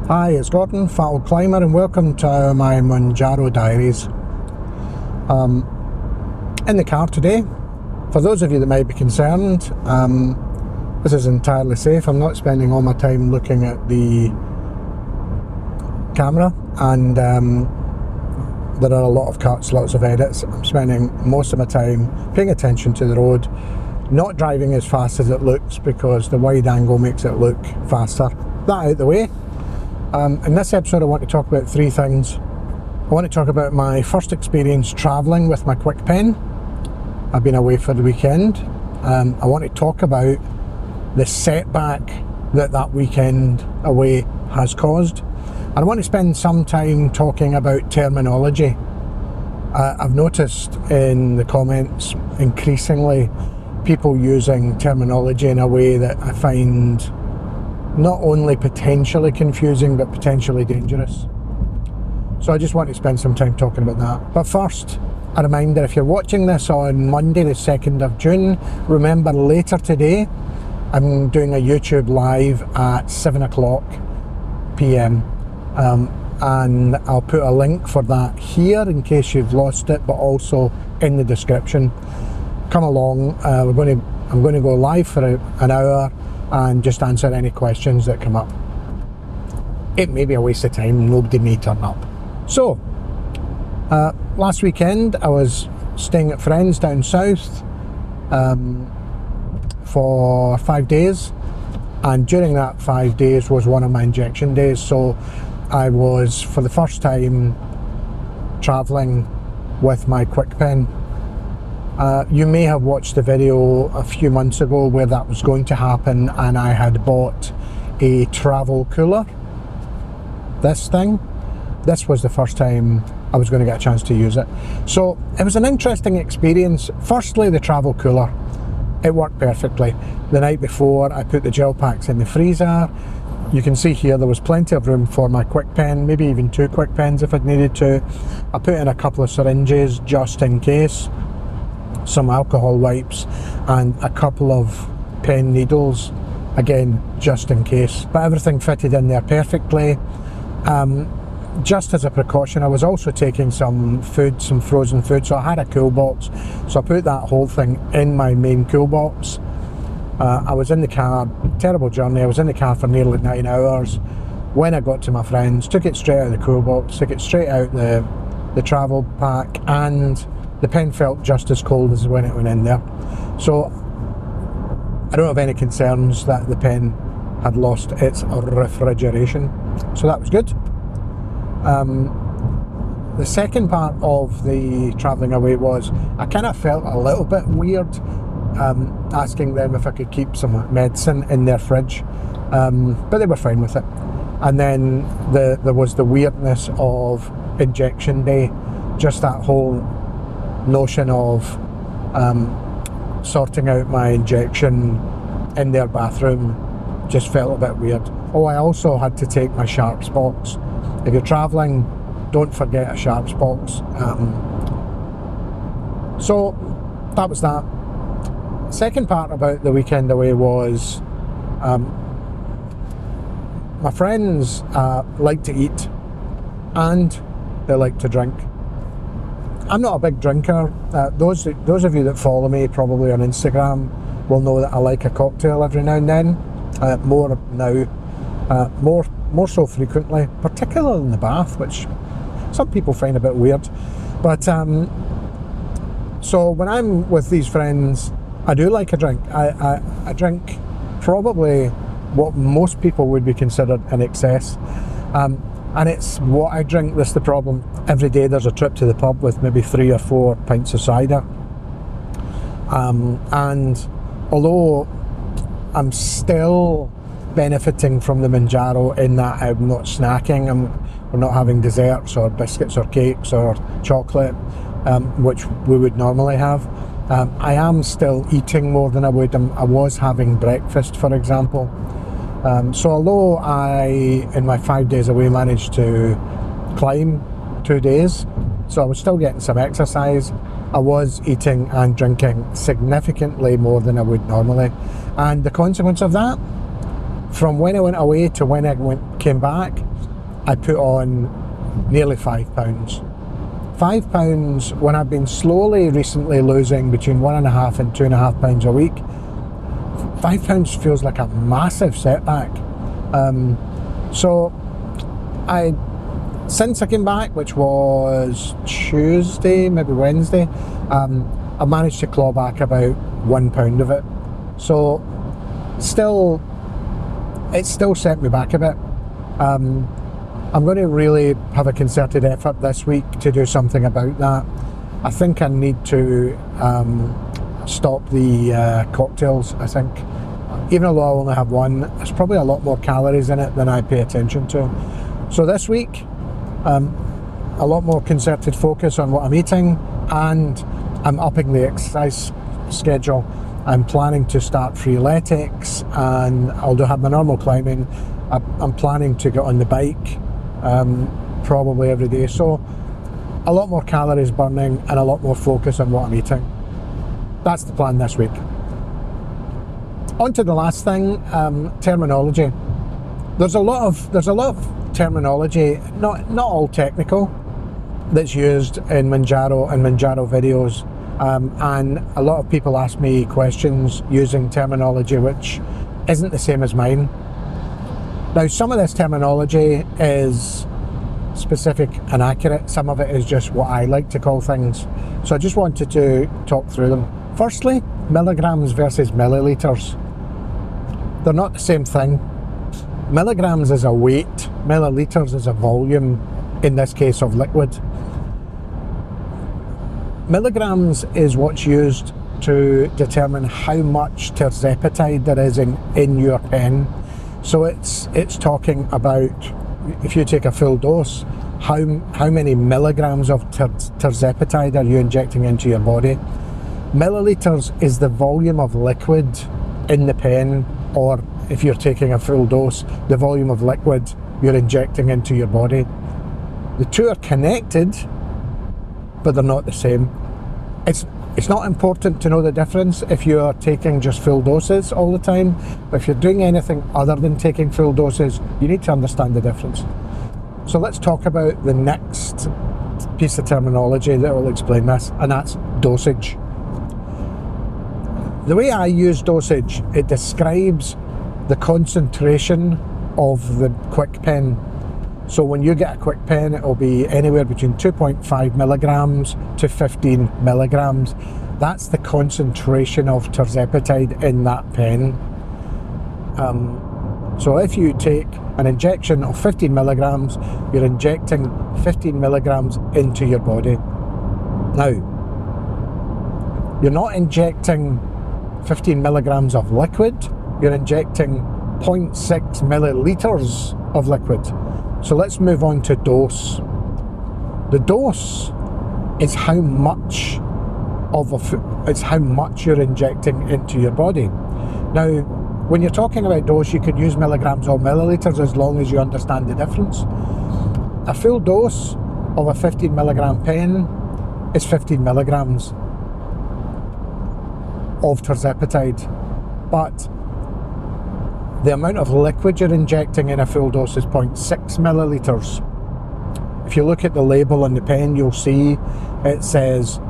Hi, it's Gordon, Fat Old Climber, and welcome to my Mounjaro Diaries. In the car today. For those of you that might be concerned, this is entirely safe. I'm not spending all my time looking at the camera, and there are a lot of cuts, lots of edits. I'm spending most of my time paying attention to the road, not driving as fast as it looks because the wide angle makes it look faster. That out the way. In this episode I want to talk about three things. I want to talk about my first experience travelling with my quick pen. I've been away for the weekend. I want to talk about the setback that weekend away has caused. And I want to spend some time talking about terminology. I've noticed in the comments increasingly people using terminology in a way that I find not only potentially confusing but potentially dangerous. So I just want to spend some time talking about that. But first, a reminder, if you're watching this on Monday the 2nd of June, remember later today I'm doing a YouTube live at 7 o'clock PM, and I'll put a link for that here in case you've lost it, but also in the description. Come along. I'm going to go live for an hour and just answer any questions that come up. It may be a waste of time, nobody may turn up. So, last weekend I was staying at Friends down south for 5 days, and during that 5 days was one of my injection days, so I was for the first time travelling with my quick pen. You may have watched the video a few months ago where that was going to happen, and I had bought a travel cooler. This was the first time I was going to get a chance to use it. So it was an interesting experience. Firstly, the travel cooler. It worked perfectly. The night before I put the gel packs in the freezer. You can see here there was plenty of room for my quick pen, maybe even two quick pens if I'd needed to. I put in a couple of syringes just in case, some alcohol wipes, and a couple of pen needles, again just in case. But everything fitted in there perfectly. Just as a precaution, I was also taking some food, some frozen food, so I had a cool box, so I put that whole thing in my main cool box. I was in the car, terrible journey, I was in the car for nearly 9 hours. When I got to my friends, took it straight out of the cool box, took it straight out the travel pack, and the pen felt just as cold as when it went in there. So I don't have any concerns that the pen had lost its refrigeration, so that was good. The second part of the travelling away was I kind of felt a little bit weird asking them if I could keep some medicine in their fridge, but they were fine with it. And then there was the weirdness of injection day, just that whole notion of sorting out my injection in their bathroom just felt a bit weird. Oh, I also had to take my sharps box. If you're travelling, don't forget a sharps box. So that was that. Second part about the weekend away was my friends like to eat and they like to drink. I'm not a big drinker. Those of you that follow me probably on Instagram will know that I like a cocktail every now and then. More now, more so frequently, particularly in the bath, which some people find a bit weird. But so when I'm with these friends, I do like a drink. I drink probably what most people would be considered in excess. And it's what I drink that's the problem. Every day there's a trip to the pub with maybe 3 or 4 pints of cider. And although I'm still benefiting from the Mounjaro in that I'm not snacking, we're not having desserts or biscuits or cakes or chocolate, which we would normally have. I am still eating more than I would. I was having breakfast, for example. So although I, in my 5 days away, managed to climb 2 days, so I was still getting some exercise, I was eating and drinking significantly more than I would normally. And the consequence of that, from when I went away to when I came back, I put on nearly £5. £5 when I've been slowly recently losing between £1.5 and £2.5 a week. £5 feels like a massive setback. So since I came back, which was Tuesday, maybe Wednesday, I managed to claw back about £1 of it. So it still set me back a bit. I'm going to really have a concerted effort this week to do something about that. I think I need to stop the cocktails. I think, even though I only have one, there's probably a lot more calories in it than I pay attention to. So this week, a lot more concerted focus on what I'm eating, and I'm upping the exercise schedule. I'm planning to start freeletics, and I'll have my normal climbing. I'm planning to get on the bike probably every day. So a lot more calories burning and a lot more focus on what I'm eating. That's the plan this week. On to the last thing, terminology. There's a lot of terminology, not all technical, that's used in Mounjaro and Mounjaro videos, and a lot of people ask me questions using terminology which isn't the same as mine. Now, some of this terminology is specific and accurate, some of it is just what I like to call things, so I just wanted to talk through them. Firstly, milligrams versus millilitres. They're not the same thing. Milligrams is a weight, millilitres is a volume, in this case of liquid. Milligrams is what's used to determine how much terzepatide there is in your pen. So it's talking about, if you take a full dose, how many milligrams of terzepatide are you injecting into your body. Millilitres is the volume of liquid in the pen, or if you're taking a full dose, the volume of liquid you're injecting into your body. The two are connected, but they're not the same. It's not important to know the difference if you're taking just full doses all the time, but if you're doing anything other than taking full doses, you need to understand the difference. So let's talk about the next piece of terminology that will explain this, and that's dosage. The way I use dosage, it describes the concentration of the quick pen. So when you get a quick pen, it will be anywhere between 2.5 milligrams to 15 milligrams. That's the concentration of terzepatide in that pen. So if you take an injection of 15 milligrams, you're injecting 15 milligrams into your body. Now, you're not injecting 15 milligrams of liquid, you're injecting 0.6 millilitres of liquid. So let's move on to dose. The dose is how much you're injecting into your body. Now, when you're talking about dose, you can use milligrams or millilitres as long as you understand the difference. A full dose of a 15 milligram pen is 15 milligrams of terzepatide, but the amount of liquid you're injecting in a full dose is 0.6 millilitres. If you look at the label on the pen, you'll see it says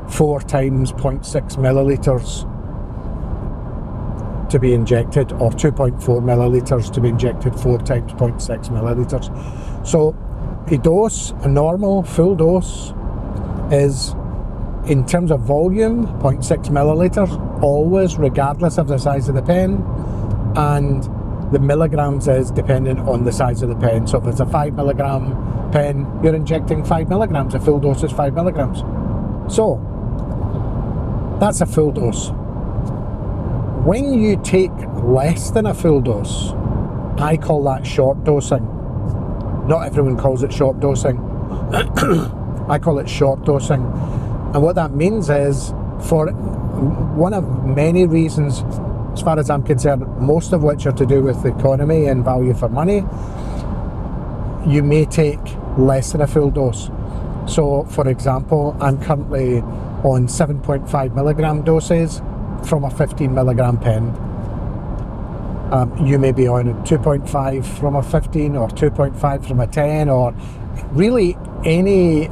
4 times 0.6 millilitres to be injected, or 2.4 millilitres to be injected 4 times 0.6 millilitres. So a dose, a normal full dose, is, in terms of volume, 0.6 millilitres, always, regardless of the size of the pen, and the milligrams is dependent on the size of the pen. So if it's a 5 milligram pen, you're injecting 5 milligrams, a full dose is 5 milligrams. So that's a full dose. When you take less than a full dose, I call that short dosing. Not everyone calls it short dosing. I call it short dosing. And what that means is, for one of many reasons, as far as I'm concerned, most of which are to do with the economy and value for money, you may take less than a full dose. So, for example, I'm currently on 7.5 milligram doses from a 15 milligram pen. You may be on 2.5 from a 15 or 2.5 from a 10, or really any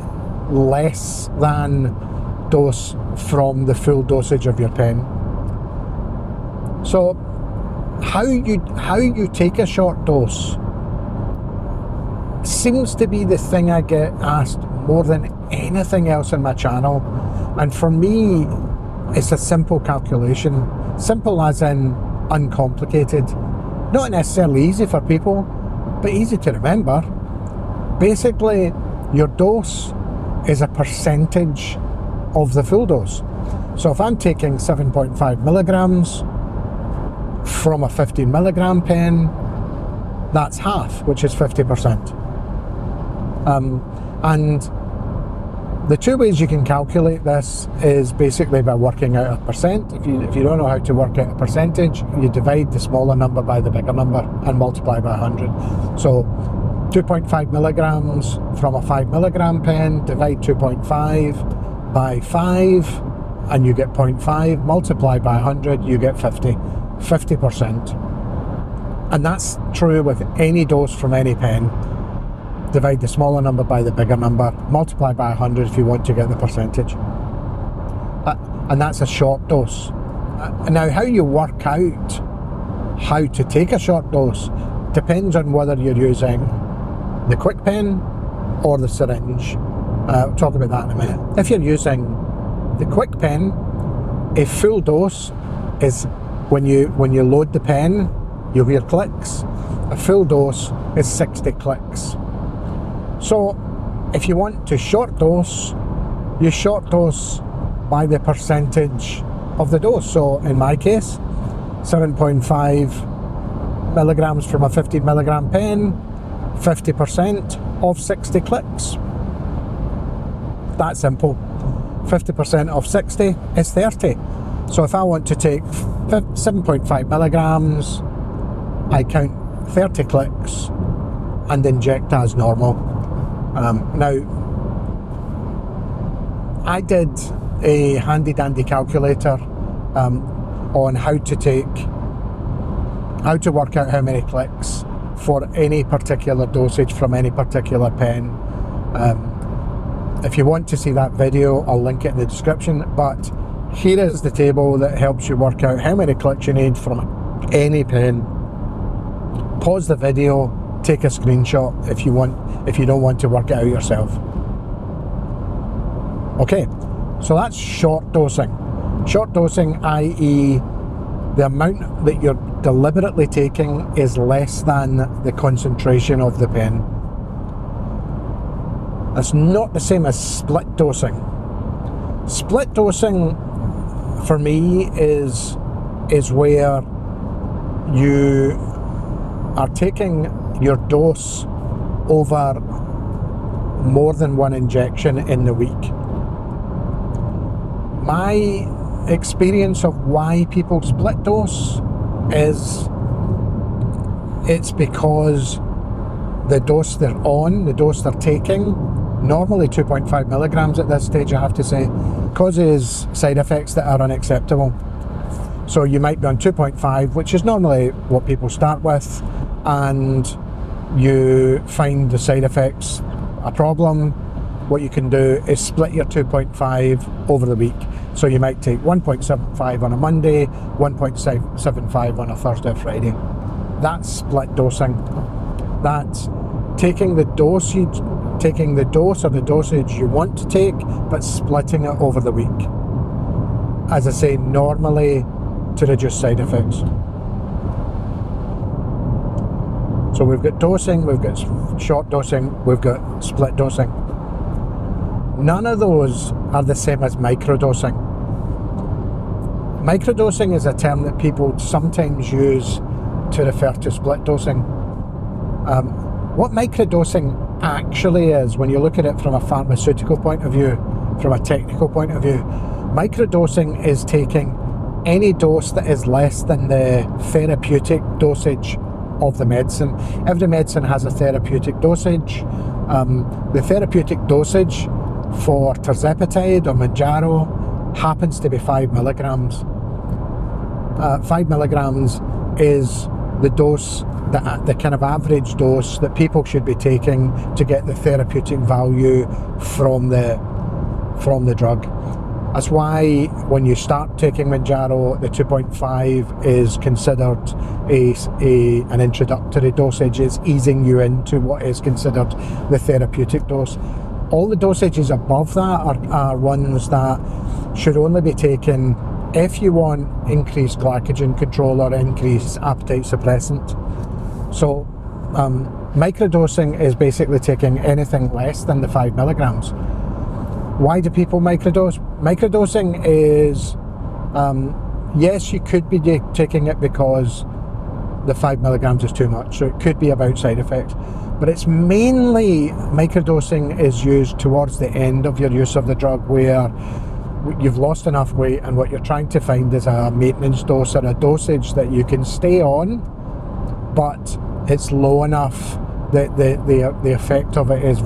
less than dose from the full dosage of your pen. So how you take a short dose seems to be the thing I get asked more than anything else in my channel, and for me it's a simple calculation. Simple as in uncomplicated, not necessarily easy for people, but easy to remember. Basically, your dose is a percentage of the full dose. So if I'm taking 7.5 milligrams from a 15 milligram pen, that's half, which is 50%. And the two ways you can calculate this is basically by working out a percent. If you don't know how to work out a percentage, you divide the smaller number by the bigger number and multiply by 100. So 2.5 milligrams from a 5 milligram pen, divide 2.5 by 5 and you get 0.5, multiply by 100, you get 50%. And that's true with any dose from any pen. Divide the smaller number by the bigger number, multiply by 100 if you want to get the percentage. And that's a short dose. Now, how you work out how to take a short dose depends on whether you're using the quick pen or the syringe. We'll talk about that in a minute. If you're using the quick pen, a full dose is when you load the pen, you'll hear clicks. A full dose is 60 clicks. So if you want to short dose, you short dose by the percentage of the dose. So in my case, 7.5 milligrams from a 15 milligram pen, 50% of 60 clicks. That's simple. 50% of 60 is 30. So if I want to take 7.5 milligrams, I count 30 clicks and inject as normal. Now, I did a handy dandy calculator on how to work out how many clicks for any particular dosage from any particular pen. If you want to see that video, I'll link it in the description, but here is the table that helps you work out how many clicks you need from any pen. Pause the video, take a screenshot if you don't want to work it out yourself. Okay, so that's short dosing. Short dosing, i.e. the amount that you're deliberately taking is less than the concentration of the pen. That's not the same as split dosing. Split dosing for me is where you are taking your dose over more than one injection in the week. My experience of why people split dose is it's because the dose they're on, the dose they're taking, normally 2.5 milligrams at this stage, I have to say, causes side effects that are unacceptable. So you might be on 2.5, which is normally what people start with, and you find the side effects a problem. What you can do is split your 2.5 over the week. So you might take 1.75 on a Monday, 1.75 on a Thursday or Friday. That's split dosing. That's taking the dose or the dosage you want to take, but splitting it over the week. As I say, normally to reduce side effects. So we've got dosing, we've got short dosing, we've got split dosing. None of those are the same as microdosing. Microdosing is a term that people sometimes use to refer to split dosing. What microdosing actually is, when you look at it from a pharmaceutical point of view, from a technical point of view, microdosing is taking any dose that is less than the therapeutic dosage of the medicine. Every medicine has a therapeutic dosage. The therapeutic dosage for tirzepatide or Mounjaro happens to be 5 milligrams. 5 milligrams is the dose, the kind of average dose that people should be taking to get the therapeutic value from the drug. That's why when you start taking Mounjaro, the 2.5 is considered an introductory dosage. It's easing you into what is considered the therapeutic dose. All the dosages above that are ones that should only be taken if you want increased glycogen control or increased appetite suppressant. So microdosing is basically taking anything less than the 5 milligrams. Why do people microdose? Microdosing is, yes, you could be taking it because the 5 milligrams is too much, so it could be about side effects. But it's mainly, microdosing is used towards the end of your use of the drug, where you've lost enough weight and what you're trying to find is a maintenance dose or a dosage that you can stay on, but it's low enough that the effect of it is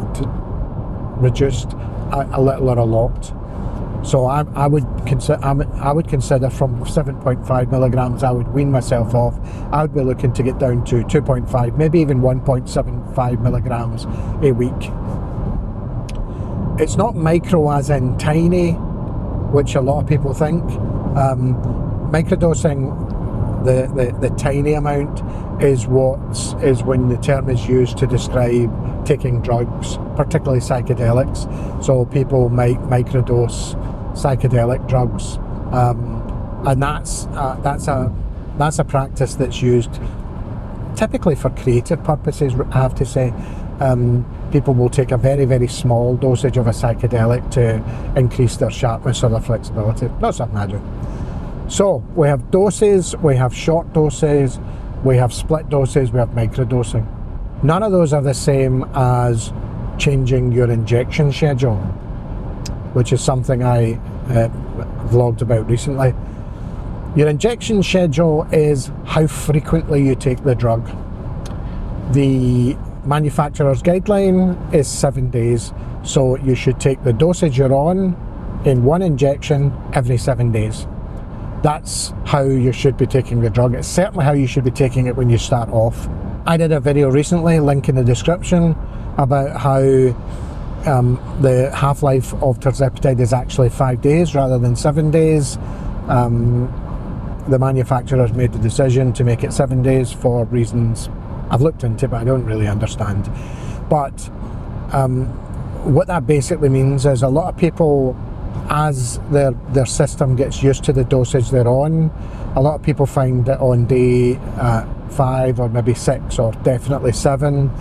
reduced a little or a lot. So I would consider from 7.5 milligrams, I would wean myself off. I would be looking to get down to 2.5, maybe even 1.75 milligrams a week. It's not micro as in tiny, which a lot of people think. Microdosing, the tiny amount, is when the term is used to describe taking drugs, particularly psychedelics. So people might microdose psychedelic drugs, and that's a practice that's used typically for creative purposes, I have to say. People will take a very, very small dosage of a psychedelic to increase their sharpness or their flexibility. Not something I do. So we have doses, we have short doses, we have split doses, we have microdosing. None of those are the same as changing your injection schedule, which is something I vlogged about recently. Your injection schedule is how frequently you take the drug. The manufacturer's guideline is 7 days, so you should take the dosage you're on in one injection every 7 days. That's how you should be taking the drug. It's certainly how you should be taking it when you start off. I did a video recently, link in the description, about how the half-life of tirzepatide is actually 5 days rather than 7 days. The manufacturers made the decision to make it 7 days for reasons I've looked into, but I don't really understand. But what that basically means is a lot of people, as their system gets used to the dosage they're on, a lot of people find that on day 5 or maybe 6 or definitely 7,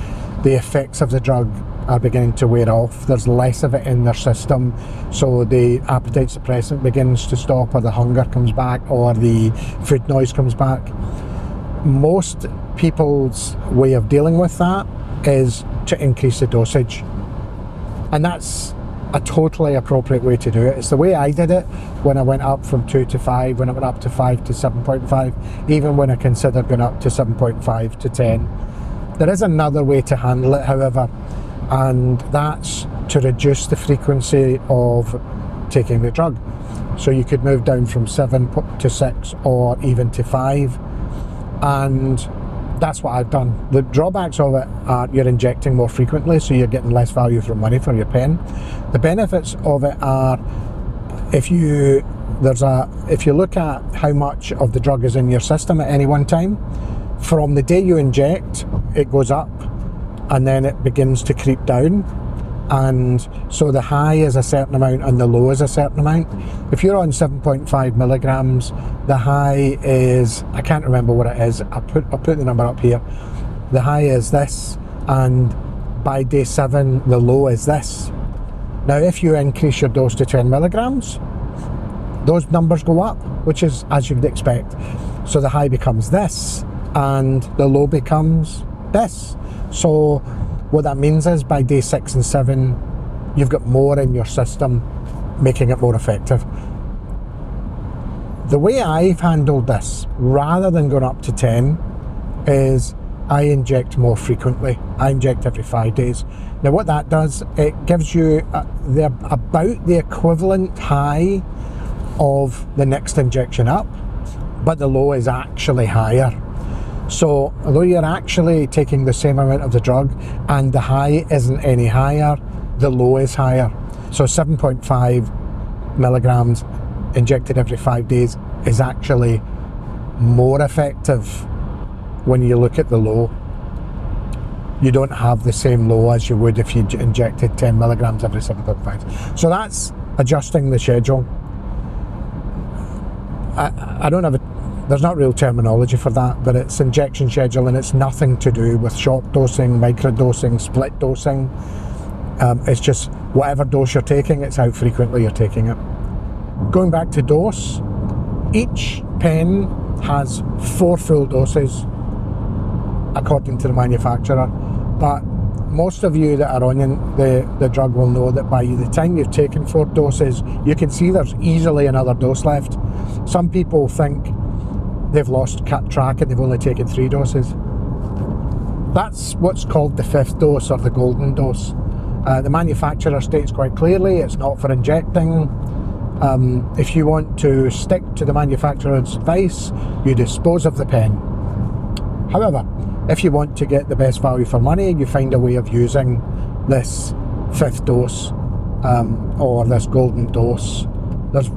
the effects of the drug are beginning to wear off. There's less of it in their system, so the appetite suppressant begins to stop, or the hunger comes back, or the food noise comes back. Most people's way of dealing with that is to increase the dosage, and that's a totally appropriate way to do it. It's the way I did it when I went up from 2 to 5, when I went up to 5 to 7.5, even when I considered going up to 7.5 to 10. There is another way to handle it, however, and that's to reduce the frequency of taking the drug. So you could move down from 7 to 6 or even to 5, and that's what I've done. The drawbacks of it are you're injecting more frequently, so you're getting less value for money for your pen. The benefits of it are, if you look at how much of the drug is in your system at any one time, from the day you inject, it goes up and then it begins to creep down. And so the high is a certain amount and the low is a certain amount. If you're on 7.5 milligrams, the high is, I can't remember what it is, I'll put the number up here. The high is this, and by day 7 the low is this. Now if you increase your dose to 10 milligrams, those numbers go up, which is as you'd expect. So the high becomes this and the low becomes this. So what that means is by day 6 and 7, you've got more in your system, making it more effective. The way I've handled this, rather than going up to 10, is I inject more frequently. I inject every 5 days. Now what that does, it gives you about the equivalent high of the next injection up, but the low is actually higher. So although you're actually taking the same amount of the drug and the high isn't any higher, the low is higher. So 7.5 milligrams injected every 5 days is actually more effective when you look at the low. You don't have the same low as you would if you injected 10 milligrams every 7.5. So that's adjusting the schedule. I don't have there's not real terminology for that, but it's injection schedule, and it's nothing to do with short dosing, micro dosing, split dosing. It's just whatever dose you're taking, it's how frequently you're taking it. Going back to dose, each pen has 4 full doses according to the manufacturer, but most of you that are on the drug will know that by the time you've taken 4 doses, you can see there's easily another dose left. Some people think they've lost track and they've only taken 3 doses. That's what's called the 5th dose, or the golden dose. The manufacturer states quite clearly it's not for injecting. If you want to stick to the manufacturer's advice, you dispose of the pen. However, if you want to get the best value for money, you find a way of using this 5th dose or this golden dose. There's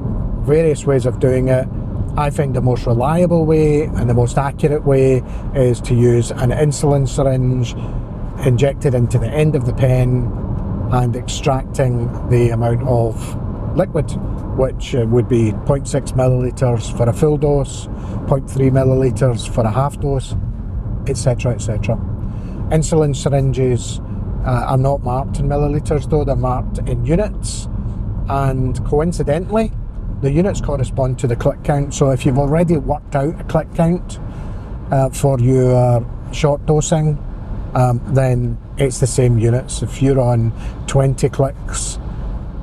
various ways of doing it. I find the most reliable way and the most accurate way is to use an insulin syringe injected into the end of the pen and extracting the amount of liquid, which would be 0.6 milliliters for a full dose, 0.3 milliliters for a half dose, etc, etc. Insulin syringes are not marked in milliliters though, they're marked in units, and coincidentally the units correspond to the click count. So if you've already worked out a click count for your short dosing, then it's the same units. If you're on 20 clicks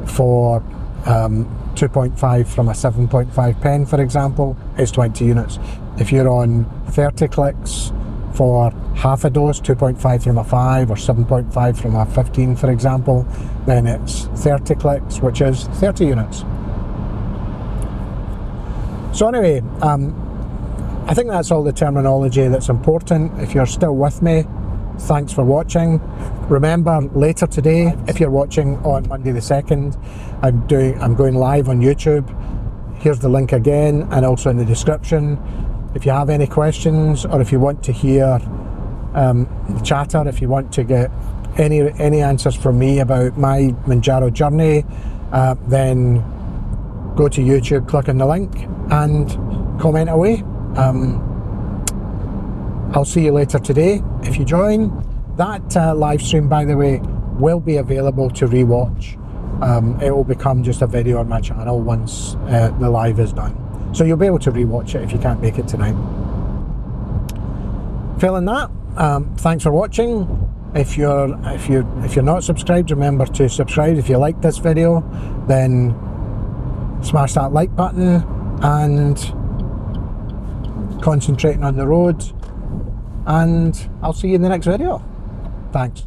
for 2.5 from a 7.5 pen, for example, it's 20 units. If you're on 30 clicks for half a dose, 2.5 from a 5 or 7.5 from a 15, for example, then it's 30 clicks, which is 30 units. So anyway, I think that's all the terminology that's important. If you're still with me, thanks for watching. Remember, later today, if you're watching on Monday the 2nd, I'm going live on YouTube. Here's the link again, and also in the description. If you have any questions, or if you want to hear the chatter, if you want to get any answers from me about my Mounjaro journey, then go to YouTube, click on the link and comment away. I'll see you later today if you join. That live stream, by the way, will be available to rewatch. It will become just a video on my channel once the live is done. So you'll be able to rewatch it if you can't make it tonight. Failing that, thanks for watching. If you're not subscribed, remember to subscribe. If you like this video, then smash that like button, and concentrating on the road, and I'll see you in the next video. Thanks.